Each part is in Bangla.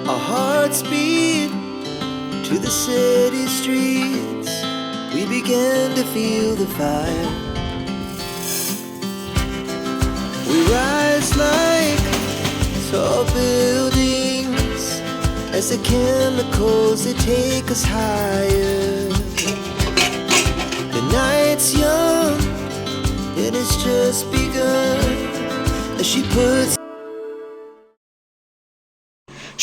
Our hearts beat to the city streets. We began to feel the fire. We rise like tall buildings as the chemicals, they take us higher. The night's young and it's just begun as she puts.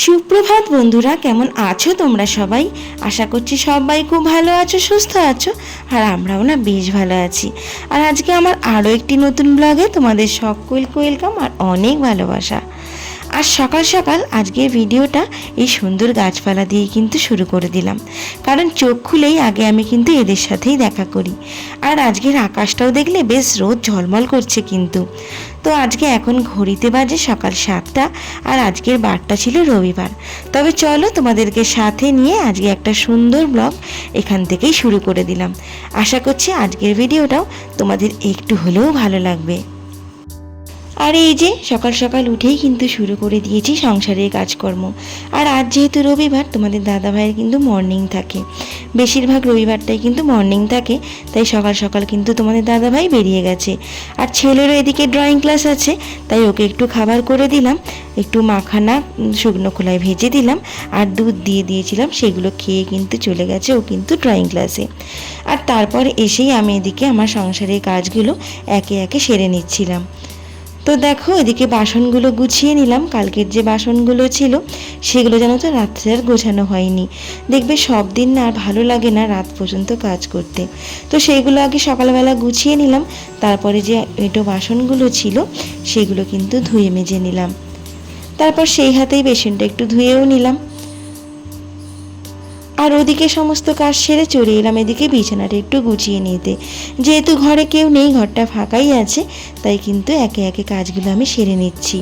সুপ্রভাত বন্ধুরা, কেমন আছো তোমরা সবাই? আশা করছি সবাই খুব ভালো আছো, সুস্থ আছো। আর আমরাও না বেশ ভালো আছি। আর আজকে আমার আরও একটি নতুন ব্লগে তোমাদের সকলকে ওয়েলকাম আর অনেক ভালোবাসা। আর সকাল সকাল আজকের ভিডিওটা এই সুন্দর গাছপালা দিয়ে কিন্তু শুরু করে দিলাম, কারণ চোখ খুলেই আগে আমি কিন্তু এদের সাথেই দেখা করি। আর আজকের আকাশটাও দেখলে বেশ রোদ ঝলমল করছে কিন্তু। তো আজকে এখন ঘড়িতে বাজে সকাল 7টা, আর আজকের বারটা ছিল রবিবার। তবে চলো তোমাদেরকে সাথে নিয়ে আজকে একটা সুন্দর ব্লগ এখান থেকেই শুরু করে দিলাম। আশা করছি আজকের ভিডিওটাও তোমাদের একটু হলেও ভালো লাগবে। আর এই যে সকাল সকাল উঠেই কিন্তু শুরু করে দিয়েছি সংসারের কাজকর্ম। আর আজ যেহেতু রবিবার, তোমাদের দাদাভাইয়ের কিন্তু মর্নিং থাকে, বেশিরভাগ রবিবারটাই কিন্তু মর্নিং থাকে। তাই সকাল সকাল কিন্তু তোমাদের দাদাভাই বেরিয়ে গেছে। আর ছেলেরও এদিকে ড্রয়িং ক্লাস আছে, তাই ওকে একটু খাবার করে দিলাম, একটু মাখানা শুকনো খোলায় ভেজে দিলাম আর দুধ দিয়ে দিয়েছিলাম, সেগুলো খেয়ে কিন্তু চলে গেছে ও কিন্তু ড্রয়িং ক্লাসে। আর তারপর এসেই আমি এদিকে আমার সংসারের কাজগুলো একে একে সেরে নিচ্ছিলাম। তো দেখো এদিকে বাসনগুলো গুছিয়ে নিলাম। কালকের যে বাসনগুলো ছিল সেগুলো যেন তো রাত্রে আর গোছানো হয়নি। দেখবে সব দিন না আর ভালো লাগে না রাত পর্যন্ত কাজ করতে। তো সেইগুলো আগে সকালবেলা গুছিয়ে নিলাম, তারপরে যে এঁটো বাসনগুলো ছিল সেগুলো কিন্তু ধুয়ে মেজে নিলাম। তারপর সেই হাতেই বেসনটা একটু ধুয়েও নিলাম। আর ওদিকে সমস্ত কাজ সেরে চলে এলাম এদিকে বিছানাটা একটু গুছিয়ে নিতে। যেহেতু ঘরে কেউ নেই, ঘরটা ফাঁকাই আছে, তাই কিন্তু একে একে কাজগুলো আমি সেরে নিচ্ছি।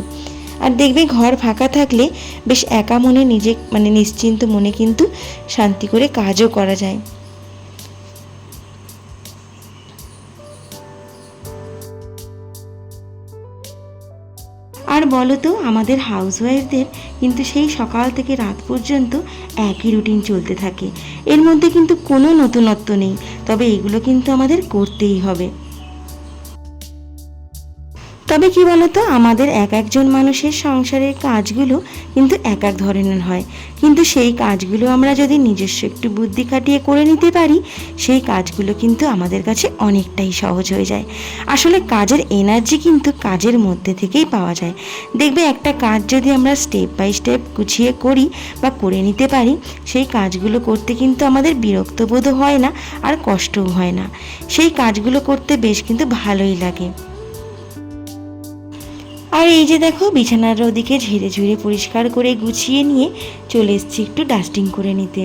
আর দেখবে ঘর ফাঁকা থাকলে বেশ একা মনে নিশ্চিন্ত মনে কিন্তু শান্তি করে কাজও করা যায়। আর বলো তো, আমাদের হাউসওয়াইফদের কিন্তু সেই সকাল থেকে রাত পর্যন্ত একই রুটিন চলতে থাকে। এর মধ্যে কিন্তু কোনো নতুনত্ব নেই, তবে এগুলো কিন্তু আমাদের করতেই হবে। তবে কি বলতো, আমাদের এক একজন মানুষের সংসারের কাজগুলো কিন্তু এক এক ধরনের হয়, কিন্তু সেই কাজগুলো আমরা যদি নিজস্ব একটু বুদ্ধি খাটিয়ে করে নিতে পারি, সেই কাজগুলো কিন্তু আমাদের কাছে অনেকটাই সহজ হয়ে যায়। আসলে কাজের এনার্জি কিন্তু কাজের মধ্যে থেকেই পাওয়া যায়। দেখবে একটা কাজ যদি আমরা স্টেপ বাই স্টেপ গুছিয়ে করি বা করে নিতে পারি, সেই কাজগুলো করতে কিন্তু আমাদের বিরক্তবোধও হয় না আর কষ্টও হয় না। সেই কাজগুলো করতে বেশ কিন্তু ভালোই লাগে। আর এই যে দেখো বিছানার ওদিকে ঝেড়ে ঝুড়ে পরিষ্কার করে গুছিয়ে নিয়ে চলে এসেছি একটু ডাস্টিং করে নিতে।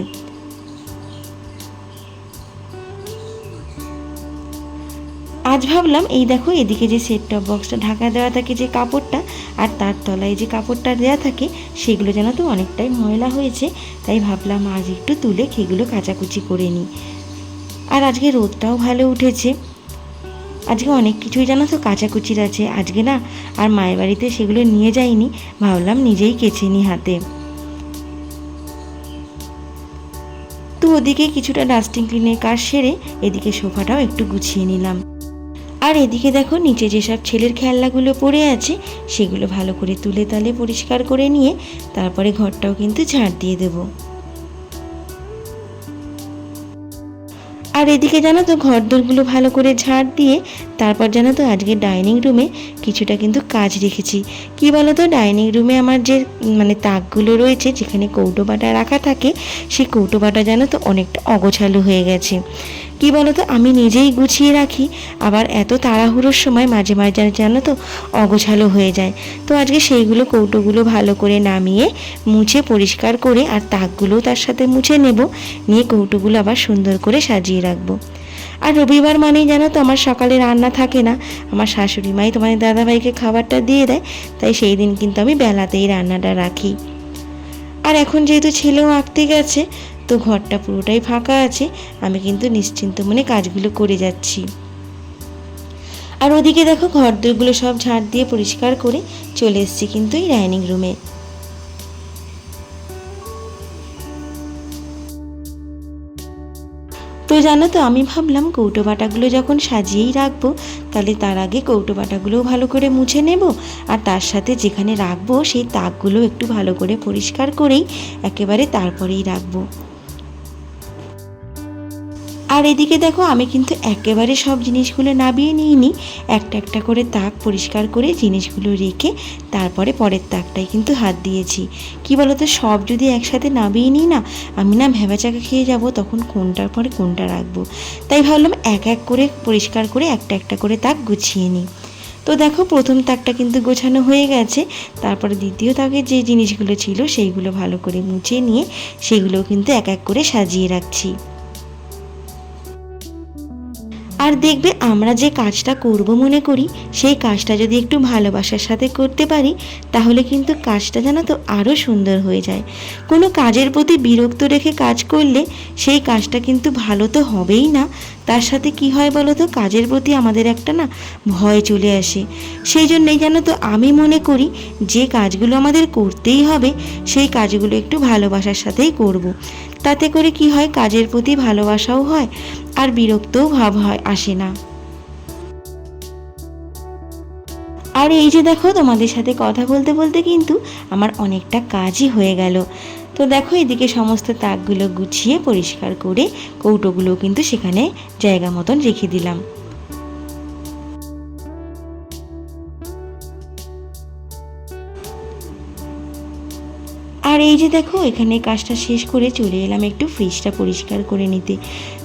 আজ ভাবলাম এই দেখো এদিকে যে সেট টপ বক্সটা ঢাকা দেওয়া থাকে যে কাপড়টা, আর তার তলায় যে কাপড়টা দেওয়া থাকে, সেগুলো যেন তো অনেকটাই ময়লা হয়েছে, তাই ভাবলাম আজ একটু তুলে সেগুলো কাচাকুচি করে নিই। আর আজকে রোদটাও ভালো উঠেছে, আজকে অনেক কিছুই জানো তো কাচাকুচির আছে। আজকে না আর মায়ের বাড়িতে সেগুলো নিয়ে যাইনি, ভাবলাম নিজেই কেচে নিই হাতে। তো ওদিকে কিছুটা ডাস্টিং ক্লিনের কাজ সেরে এদিকে সোফাটাও একটু গুছিয়ে নিলাম। আর এদিকে দেখো নিচে যেসব ছেলের খেলনাগুলো পড়ে আছে সেগুলো ভালো করে তুলে তালে পরিষ্কার করে নিয়ে তারপরে ঘরটাও কিন্তু ঝাড় দিয়ে দেবো। আর এদিকে জানো তো ঘরদোরগুলো ভালো করে ঝাড় দিয়ে তারপর জানো তো আজকে ডাইনিং রুমে কিছুটা কিন্তু কাজ রেখেছি। কি বলো তো, ডাইনিং রুমে আমার যে তাকগুলো রয়েছে যেখানে কৌটো বাটা রাখা থাকে, সেই কৌটো বাটা জানো তো অনেকটা অগোছালো হয়ে গেছে। কি বলো তো, আমি নিজেই গুছিয়ে রাখি, আবার এত তাড়াহুড়োর সময় মাঝে মাঝে জানো তো অগোছালো হয়ে যায়। তো আজকে সেইগুলো কৌটোগুলো ভালো করে নামিয়ে মুছে পরিষ্কার করে আর তাকগুলোও তার সাথে মুছে নেব, নিয়ে কৌটোগুলো আবার সুন্দর করে সাজিয়ে রাখবো। আর রবিবার মানেই জানো তো আমার সকালে রান্না থাকে না, আমার শাশুড়ি মাই তোমাদের দাদাভাইকে খাবারটা দিয়ে দেয়, তাই সেই দিন কিন্তু আমি বেলাতেই রান্নাটা রাখি। আর এখন যেহেতু ছেলেও আঁকতে গেছে, তো ঘরটা পুরোটাই ফাঁকা আছে, আমি কিন্তু নিশ্চিন্ত মনে কাজগুলো করে যাচ্ছি। আর ওদিকে দেখো ঘরদোরগুলো সব ঝাড় দিয়ে পরিষ্কার করে চলে এসেছি কিন্তু এই ডাইনিং রুমে। তো জানো তো আমি ভাবলাম কৌটো বাটাগুলো যখন সাজিয়েই রাখবো, তাহলে তার আগে কৌটো বাটাগুলোও ভালো করে মুছে নেব, আর তার সাথে যেখানে রাখবো সেই তাকগুলো একটু ভালো করে পরিষ্কার করেই একেবারে তারপরেই রাখবো। আর এদিকে দেখো আমি কিন্তু একেবারে সব জিনিসগুলো নামিয়ে নিইনি, একটা একটা করে তাক পরিষ্কার করে জিনিসগুলো রেখে তারপরে পরের তাকটাই কিন্তু হাত দিয়েছি। কি বলতো, সব যদি একসাথে নামিয়ে নিই না, আমি না ভেবাচাকা খেয়ে যাব তখন কোনটার পরে কোনটা রাখবো। তাই ভাবলাম এক এক করে পরিষ্কার করে একটা একটা করে তাক গুছিয়ে নিই। তো দেখো প্রথম তাকটা কিন্তু গোছানো হয়ে গেছে, তারপরে দ্বিতীয় তাকে যে জিনিসগুলো ছিল সেইগুলো ভালো করে মুছে নিয়ে সেগুলো কিন্তু এক এক করে সাজিয়ে রাখছি। আর দেখবে আমরা যে কাজটা করব মনে করি, সেই কাজটা যদি একটু ভালোবাসার সাথে করতে পারি, তাহলে কিন্তু কাজটা জানো তো আরও সুন্দর হয়ে যায়। কোনো কাজের প্রতি বিরক্ত রেখে কাজ করলে সেই কাজটা কিন্তু ভালো তো হবেই না, তার সাথে কি হয় বলো তো, কাজের প্রতি আমাদের একটা না ভয় চলে আসে। সেই জন্যই জানো তো আমি মনে করি যে কাজগুলো আমাদের করতেই হবে সেই কাজগুলো একটু ভালোবাসার সাথেই করব। তাতে করে কি হয়, কাজের প্রতি ভালোবাসাও হয় আর বিরক্তও ভাব হয় আসে না। আর এই যে দেখো তোমাদের সাথে কথা বলতে বলতে কিন্তু আমার অনেকটা কাজই হয়ে গেল। তো দেখো এদিকে সমস্ত তাকগুলো গুছিয়ে পরিষ্কার করে কৌটোগুলো কিন্তু সেখানে জায়গা মতন রেখে দিলাম। আর এই যে দেখো এখানে কাজটা শেষ করে চলে এলাম একটু ফ্রিজটা পরিষ্কার করে নিতে।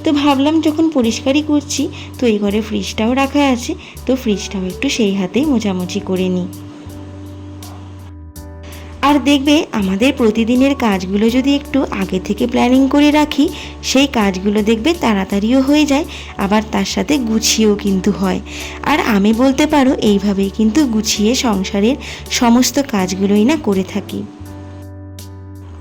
তো ভাবলাম যখন পরিষ্কারই করছি, তো এই ঘরে ফ্রিজটাও রাখা আছে, তো ফ্রিজটাও একটু সেই হাতেই মোছামুছি করে নিই। আর দেখবে আমাদের প্রতিদিনের কাজগুলো যদি একটু আগে থেকে প্ল্যানিং করে রাখি, সেই কাজগুলো দেখবে তাড়াতাড়িও হয়ে যায়, আবার তার সাথে গুছিয়েও কিন্তু হয়। আর আমি বলতে পারো এইভাবেই কিন্তু গুছিয়ে সংসারের সমস্ত কাজগুলোই না করে থাকি।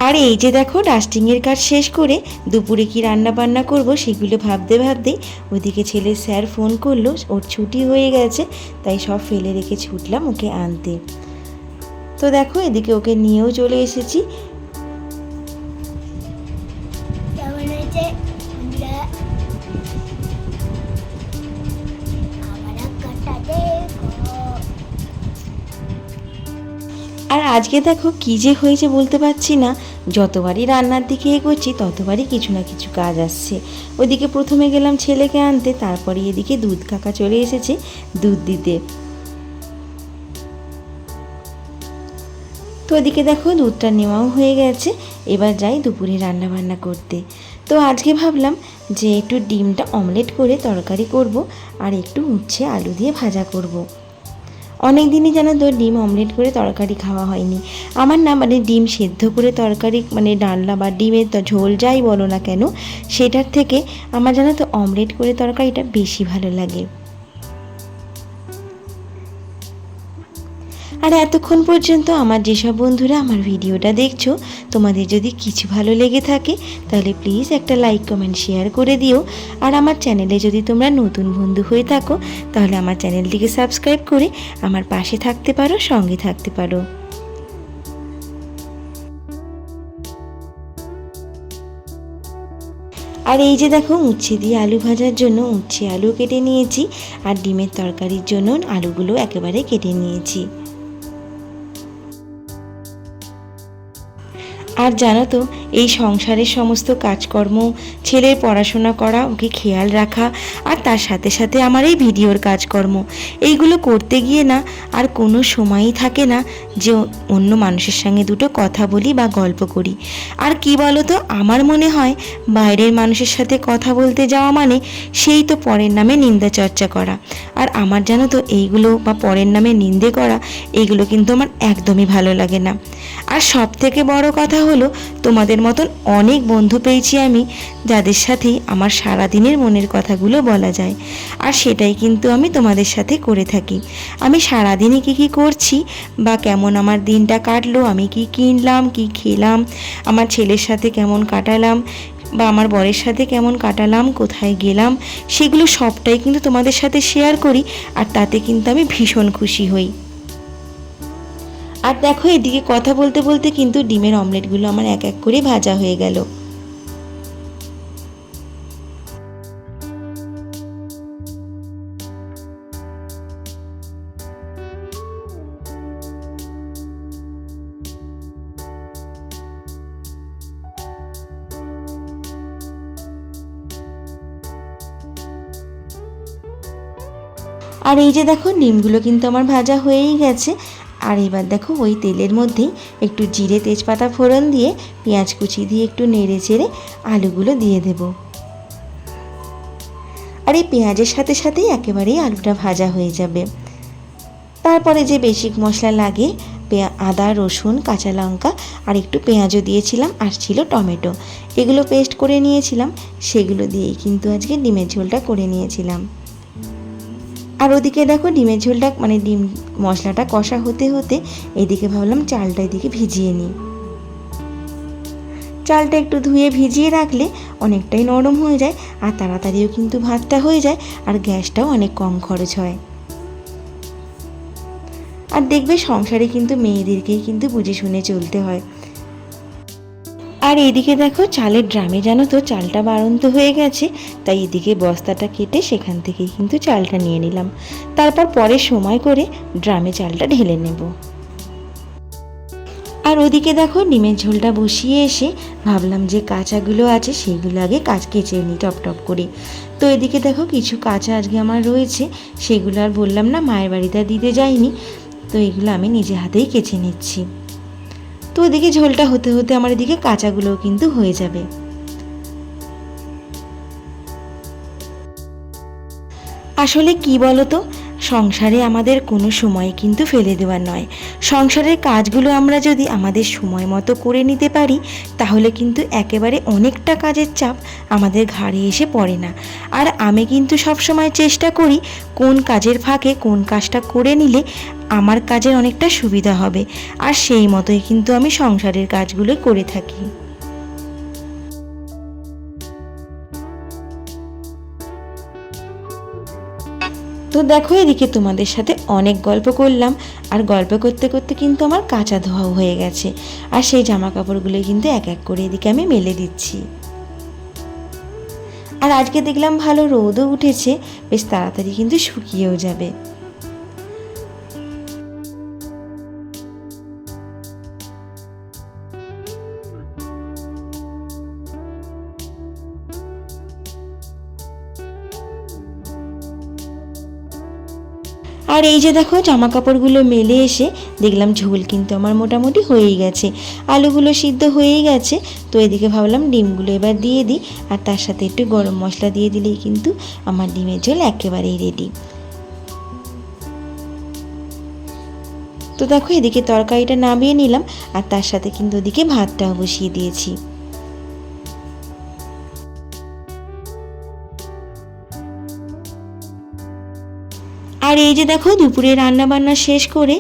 আর এই যে দেখো ডাস্টিংয়ের কাজ শেষ করে দুপুরে কি রান্না বান্না করব সেগুলো ভাবতে ভাবতে ওদিকে ছেলে স্যার ফোন করলো, ওর ছুটি হয়ে গেছে, তাই সব ফেলে রেখে ছুটলাম ওকে আনতে। তো দেখো এদিকে ওকে নিয়েও চলে এসেছি। আর আজকে দেখো কী যে হয়েছে বলতে পারছি না, যতবারই রান্নার দিকে এগোচ্ছি ততবারই কিছু না কিছু কাজ আসছে। ওইদিকে প্রথমে গেলাম ছেলেকে আনতে, তারপরে এদিকে দুধ কাকা চলে এসেছে দুধ দিতে। তো ওদিকে দেখো দুধটা নেওয়াও হয়ে গেছে, এবার যাই দুপুরে রান্না বান্না করতে। তো আজকে ভাবলাম যে একটু ডিমটা অমলেট করে তরকারি করব, আর একটু উচ্ছে আলু দিয়ে ভাজা করব। অনেক দিনই জানো তো ডিম অমলেট করে তরকারি খাওয়া হয়নি আমার না, মানে ডিম সেদ্ধ করে তরকারি মানে ডালনা বা ডিমের ঝোল যাই বলো না কেন, সেটার থেকে আমার জানো তো অমলেট করে তরকারিটা বেশি ভালো লাগে। আর এতক্ষণ পর্যন্ত আমার যেসব বন্ধুরা আমার ভিডিওটা দেখছো, তোমাদের যদি কিছু ভালো লেগে থাকে তাহলে প্লিজ একটা লাইক কমেন্ট শেয়ার করে দিও। আর আমার চ্যানেলে যদি তোমরা নতুন বন্ধু হয়ে থাকো তাহলে আমার চ্যানেলটিকে সাবস্ক্রাইব করে আমার পাশে থাকতে পারো, সঙ্গে থাকতে পারো। আর এই যে দেখো উচ্ছে দিয়ে আলু ভাজার জন্য উচ্ছে আলু কেটে নিয়েছি, আর ডিমের তরকারির জন্য আলুগুলো একেবারে কেটে নিয়েছি। আর জানো তো এই সংসারের সমস্ত কাজকর্ম, ছেলের পড়াশোনা করা, ওকে খেয়াল রাখা, আর তার সাথে সাথে আমার এই ভিডিওর কাজকর্ম, এইগুলো করতে গিয়ে না আর কোনো সময়ই থাকে না যে অন্য মানুষের সঙ্গে দুটো কথা বলি বা গল্প করি। আর কি বলো তো, আমার মনে হয় বাইরের মানুষের সাথে কথা বলতে যাওয়া মানে সেই তো পরের নামে নিন্দা চর্চা করা। আর আমার জানো তো এইগুলো বা পরের নামে নিন্দে করা, এইগুলো কিন্তু আমার একদমই ভালো লাগে না। আর সব থেকে বড় কথা হলো, তোমাদের মতন অনেক বন্ধু পেয়েছি আমি, যাদের সাথেই আমার সারাদিনের মনের কথাগুলো বলা যায়। আর সেটাই কিন্তু আমি তোমাদের সাথে করে থাকি। আমি সারাদিনে কী করছি বা কেমন আমার দিনটা কাটলো, আমি কি কিনলাম, কি খেলাম, আমার ছেলের সাথে কেমন কাটালাম বা আমার বরের সাথে কেমন কাটালাম, কোথায় গেলাম, সেগুলো সবটাই কিন্তু তোমাদের সাথে শেয়ার করি। আর তাতে কিন্তু আমি ভীষণ খুশি হই। আর দেখো এদিকে কথা বলতে বলতে কিন্তু ডিমের অমলেটগুলো আমার এক এক করে ভাজা হয়ে গেল। আর এই যে দেখো ডিমগুলো কিন্তু আমার ভাজা হয়েই গেছে। আর এবার দেখো ওই তেলের মধ্যেই একটু জিরে তেজপাতা ফোড়ন দিয়ে পেঁয়াজ কুচি দিয়ে একটু নেড়ে চেড়ে আলুগুলো দিয়ে দেব। আর এই পেঁয়াজের সাথে সাথেই একেবারেই আলুটা ভাজা হয়ে যাবে। তারপরে যে বেসিক মশলা লাগে, আদা রসুন কাঁচা লঙ্কা আর একটু পেঁয়াজও দিয়েছিলাম, আর ছিল টমেটো, এগুলো পেস্ট করে নিয়েছিলাম। সেগুলো দিয়েই কিন্তু আজকে ডিমের ঝোলটা করে নিয়েছিলাম। আর ওদিকে দেখো ডিমের ঝোলটা ডিম মশলাটা কষা হতে হতে এদিকে ভাবলাম চালটা এদিকে ভিজিয়ে নিই। চালটা একটু ধুয়ে ভিজিয়ে রাখলে অনেকটাই নরম হয়ে যায়, আর তাড়াতাড়িও কিন্তু ভাতটা হয়ে যায়, আর গ্যাসটাও অনেক কম খরচ হয়। আর দেখবে সংসারে কিন্তু মেয়েদেরকেই কিন্তু বুঝে শুনে চলতে হয়। আর এদিকে দেখো চালের ড্রামে জানো তো চালটা বাড়ন্ত হয়ে গেছে, তাই এদিকে বস্তাটা কেটে সেখান থেকেই কিন্তু চালটা নিয়ে নিলাম। তারপর পরে সময় করে ড্রামে চালটা ঢেলে নেব। আর ওদিকে দেখো ডিমের ঝোলটা বসিয়ে এসে ভাবলাম যে কাঁচাগুলো আছে সেইগুলো আগে কেচে নিই টপ টপ করে। তো এদিকে দেখো কিছু কাঁচা আজকে আমার রয়েছে, সেগুলো আর বললাম না মায়ের বাড়িতে দিতে যাইনি, তো এগুলো আমি নিজে হাতেই কেচে নিচ্ছি। তো ওদিকে ঝোলটা হতে হতে আমার এদিকে কাঁচাগুলোও কিন্তু হয়ে যাবে। আসলে কি বলতো, সংসারে আমাদের কোনো সময় কিন্তু ফেলে দেওয়ার নয়। সংসারের কাজগুলো আমরা যদি আমাদের সময় মতো করে নিতে পারি, তাহলে কিন্তু একেবারে অনেকটা কাজের চাপ আমাদের ঘাড়ে এসে পড়ে না। আর আমি কিন্তু সবসময় চেষ্টা করি কোন কাজের ফাঁকে কোন কাজটা করে নিলে আমার কাজের অনেকটা সুবিধা হবে, আর সেই মতোই কিন্তু আমি সংসারের কাজগুলো করে থাকি। তো দেখো এদিকে তোমাদের সাথে অনেক গল্প করলাম, আর গল্প করতে করতে কিন্তু আমার কাঁচা ধোয়াও হয়ে গেছে, আর সেই জামা কাপড়গুলো কিন্তু এক এক করে এদিকে আমি মেলে দিচ্ছি। আর আজকে দেখলাম ভালো রোদও উঠেছে, বেশ তাড়াতাড়ি কিন্তু শুকিয়েও যাবে। আর এই যে দেখো জামা কাপড়গুলো মেলে এসে দেখলাম ঝোল কিন্তু আমার মোটামুটি হয়েই গেছে, আলুগুলো সিদ্ধ হয়েই গেছে। তো এদিকে ভাবলাম ডিমগুলো এবার দিয়ে দিই, আর তার সাথে একটু গরম মশলা দিয়ে দিলেই কিন্তু আমার ডিমের ঝোল একেবারেই রেডি। তো দেখো এদিকে তরকারিটা নামিয়ে নিলাম, আর তার সাথে কিন্তু ওদিকে ভাতটাও বসিয়ে দিয়েছি। আর এই যে দেখো দুপুরে রান্না বান্না শেষ করে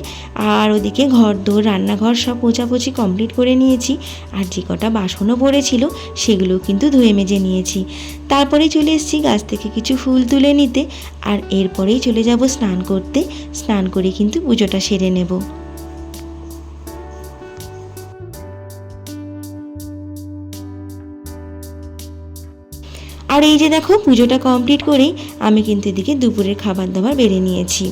আর ওদিকে ঘরদোর রান্নাঘর সব পোছাপুছি কমপ্লিট করে নিয়েছি, আর যে কটা বাসনও পড়েছিল সেগুলো কিন্তু ধুয়ে মেজে নিয়েছি। তারপরেই চলে এসেছি গাছ থেকে কিছু ফুল তুলে নিতে, আর এরপরেই চলে যাব স্নান করতে। স্নান করে কিন্তু পুজোটা সেরে নেব। আর এই যে দেখো পুজোটা কমপ্লিট করেই আমি কিন্তু এদিকে দুপুরের খাবার দাবার বেড়ে নিয়েছি।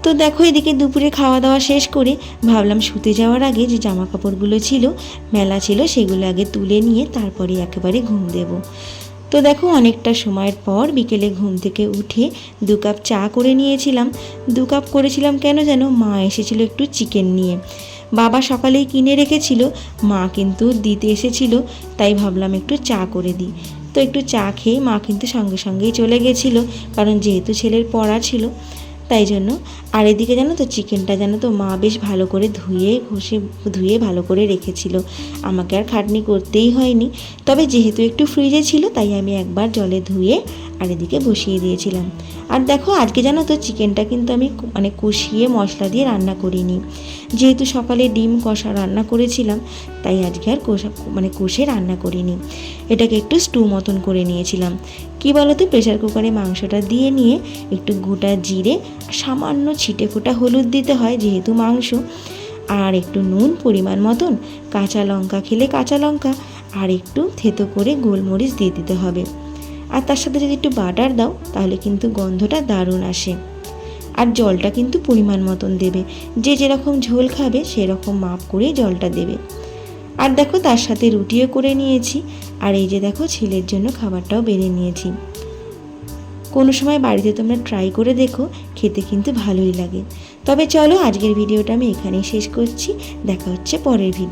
তো দেখো এদিকে দুপুরে খাওয়া দাওয়া শেষ করে ভাবলাম শুতে যাওয়ার আগে যে জামা কাপড়গুলো ছিল মেলা ছিল সেগুলো আগে তুলে নিয়ে তারপরে একেবারে ঘুম দেব। তো দেখো অনেকটা সময়ের পর বিকেলে ঘুম থেকে উঠে 2 কাপ চা করে নিয়েছিলাম। 2 কাপ করেছিলাম কেন যেন, মা এসেছিল একটু চিকেন নিয়ে। বাবা সকালেই কিনে রেখেছিল, মা কিন্তু দিতে এসেছিল, তাই ভাবলাম একটু চা করে দিই। তো একটু চা খেয়ে মা কিন্তু সঙ্গে সঙ্গেই চলে গেছিল, কারণ যেহেতু ছেলের পড়া ছিল তাই জন্য। আর এদিকে জানো তো চিকেনটা জানো তো মা বেশ ভালো করে ধুয়ে ভালো করে রেখেছিল, আমাকে আর খাটনি করতেই হয়নি। তবে যেহেতু একটু ফ্রিজে ছিল তাই আমি একবার জলে ধুয়ে আর এদিকে বসিয়ে দিয়েছিলাম। আর দেখো আজকে জানো তো চিকেনটা কিন্তু আমি কষিয়ে মশলা দিয়ে রান্না করিনি, যেহেতু সকালে ডিম কষা রান্না করেছিলাম তাই আজকে আর কষে রান্না করিনি, এটাকে একটু স্টু মতন করে নিয়েছিলাম। কী বলতো, প্রেসার কুকারে মাংসটা দিয়ে নিয়ে একটু গোটা জিরে, সামান্য ছিটে ফোটা হলুদ দিতে হয় যেহেতু মাংস, আর একটু নুন পরিমাণ মতন, কাঁচা লঙ্কা খেলে কাঁচা লঙ্কা, আর একটু থেতো করে গোলমরিচ দিয়ে দিতে হবে। আর তার সাথে যদি একটু বাটার দাও তাহলে কিন্তু গন্ধটা দারুণ আসে। আর জলটা কিন্তু পরিমাণ মতন দেবে, যে যেরকম ঝোল খাবে সেরকম মাপ করে জলটা দেবে। আর দেখো তার সাথে রুটিও করে নিয়েছি। আর এই যে দেখো ছেলের জন্য খাবারটাও বেড়ে নিয়েছি। কোনো সময় বাড়িতে তোমরা ট্রাই করে দেখো, খেতে কিন্তু ভালোই লাগে। তবে চলো আজকের ভিডিওটা আমি এখানেই শেষ করছি, দেখা হচ্ছে পরের ভিডিও।